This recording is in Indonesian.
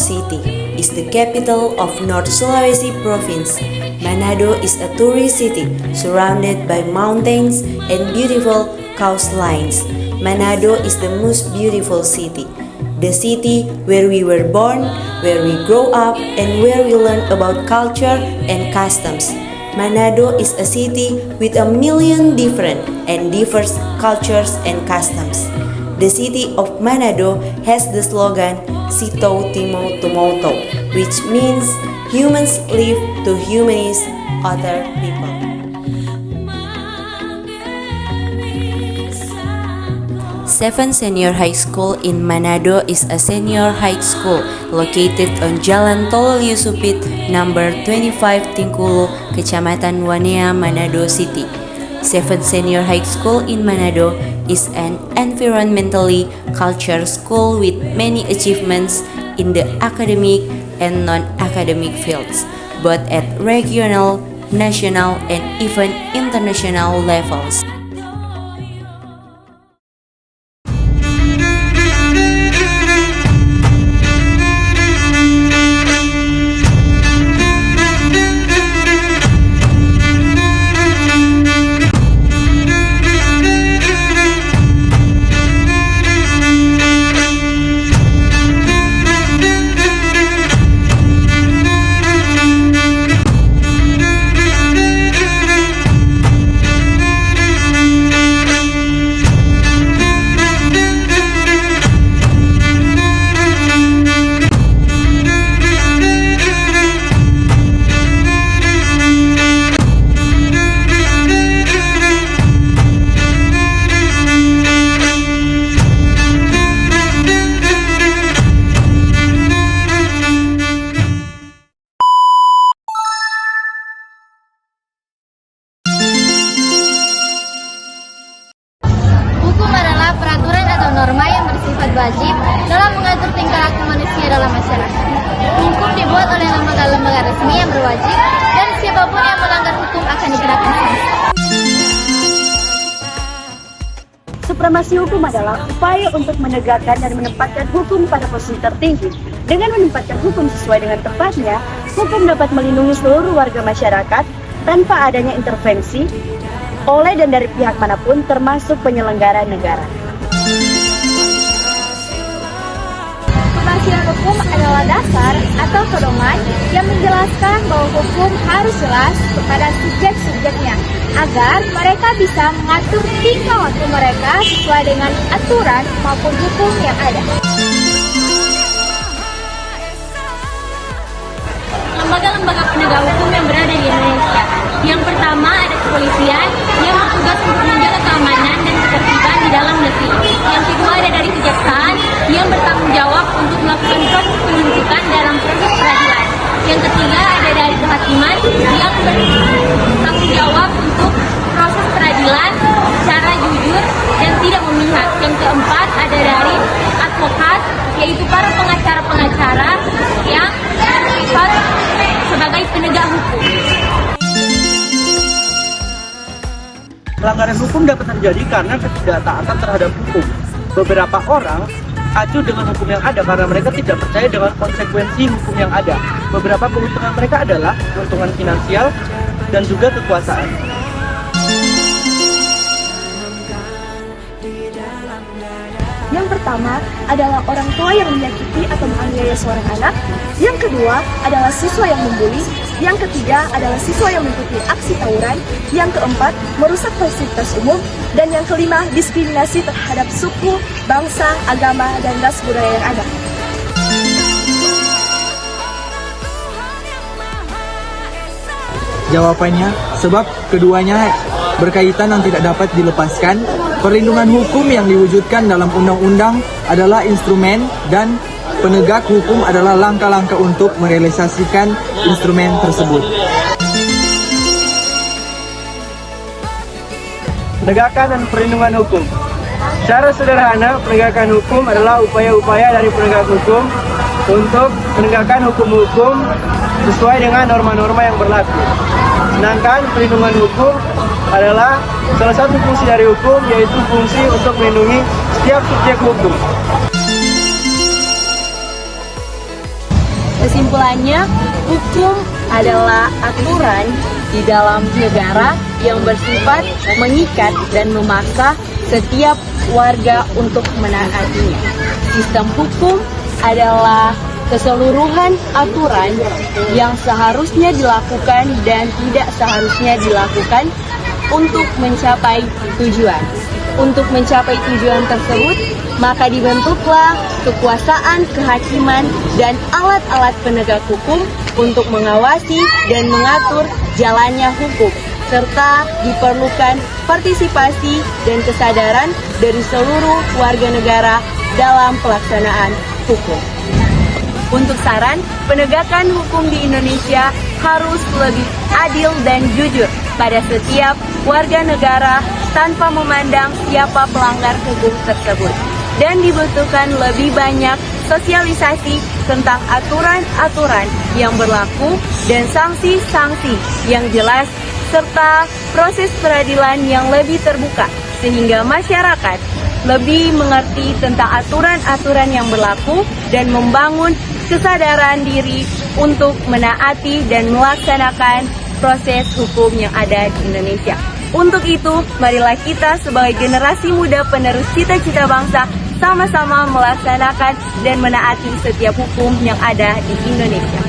City is the capital of North Sulawesi Province. Manado is a tourist city surrounded by mountains and beautiful coastlines. Manado is the most beautiful city. The city where we were born, where we grow up, and where we learn about culture and customs. Manado is a city with a million different and diverse cultures and customs. The city of Manado has the slogan Sito Timo Tumoto, which means humans live to humanize other people. Seven Senior High School in Manado is a senior high school located on Jalan Tol Yusupit number 25 Tingkulu, Kecamatan Wanea, Manado City. Seven Senior High School in Manado is an environmentally cultured school with many achievements in the academic and non-academic fields, both at regional, national, and even international levels. Norma yang bersifat wajib dalam mengatur tingkah laku manusia dalam masyarakat. Hukum dibuat oleh lembaga-lembaga resmi yang berwajib dan siapapun yang melanggar hukum akan dikenakan sanksi. Supremasi hukum adalah upaya untuk menegakkan dan menempatkan hukum pada posisi tertinggi. Dengan menempatkan hukum sesuai dengan tempatnya, hukum dapat melindungi seluruh warga masyarakat tanpa adanya intervensi oleh dan dari pihak manapun, termasuk penyelenggara negara. Kepastian hukum adalah dasar atau pedoman yang menjelaskan bahwa hukum harus jelas kepada subjek-subjeknya agar mereka bisa mengatur tingkah laku mereka sesuai dengan aturan maupun hukum yang ada. Lembaga-lembaga penegak hukum yang berada di Indonesia. Yang pertama ada kepolisian yang bertugas untuk menjaga keamanan dan ketertiban di dalam negeri. Yang kedua ada dari kejaksaan yang bertanggung jawab untuk melakukan proses penuntutan dalam proses peradilan. Yang ketiga ada dari kehakiman yang bertanggung jawab untuk proses peradilan secara jujur dan tidak memihak. Yang keempat ada dari advokat, yaitu para pengacara-pengacara yang bersifat sebagai penegak hukum. Pelanggaran hukum dapat terjadi karena ketidaktaatan terhadap hukum. Beberapa orang acuh dengan hukum yang ada karena mereka tidak percaya dengan konsekuensi hukum yang ada. Beberapa keuntungan mereka adalah keuntungan finansial dan juga kekuasaan. Yang pertama adalah orang tua yang menyakiti atau menganiaya seorang anak. Yang kedua adalah siswa yang membuli. Yang ketiga adalah siswa yang mengikuti aksi tawuran. Yang keempat, merusak fasilitas umum. Dan yang kelima, diskriminasi terhadap suku, bangsa, agama, dan ras budaya yang ada. Jawabannya, sebab keduanya berkaitan dan tidak dapat dilepaskan. Perlindungan hukum yang diwujudkan dalam undang-undang adalah instrumen dan penegak hukum adalah langkah-langkah untuk merealisasikan instrumen tersebut. Penegakan dan perlindungan hukum. Secara sederhana, penegakan hukum adalah upaya-upaya dari penegak hukum untuk menegakkan hukum-hukum sesuai dengan norma-norma yang berlaku. Sedangkan perlindungan hukum adalah salah satu fungsi dari hukum, yaitu fungsi untuk melindungi setiap subjek hukum. Kesimpulannya, hukum adalah aturan di dalam negara yang bersifat mengikat dan memaksa setiap warga untuk menaatinya. Sistem hukum adalah keseluruhan aturan yang seharusnya dilakukan dan tidak seharusnya dilakukan untuk mencapai tujuan. Untuk mencapai tujuan tersebut, maka dibentuklah kekuasaan kehakiman dan alat-alat penegak hukum untuk mengawasi dan mengatur jalannya hukum, serta diperlukan partisipasi dan kesadaran dari seluruh warga negara dalam pelaksanaan hukum. Untuk saran, penegakan hukum di Indonesia harus lebih adil dan jujur pada setiap warga negara tanpa memandang siapa pelanggar hukum tersebut. Dan dibutuhkan lebih banyak sosialisasi tentang aturan-aturan yang berlaku dan sanksi-sanksi yang jelas, serta proses peradilan yang lebih terbuka, sehingga masyarakat lebih mengerti tentang aturan-aturan yang berlaku dan membangun kesadaran diri untuk menaati dan melaksanakan proses hukum yang ada di Indonesia. Untuk itu, marilah kita sebagai generasi muda penerus cita-cita bangsa sama-sama melaksanakan dan menaati setiap hukum yang ada di Indonesia.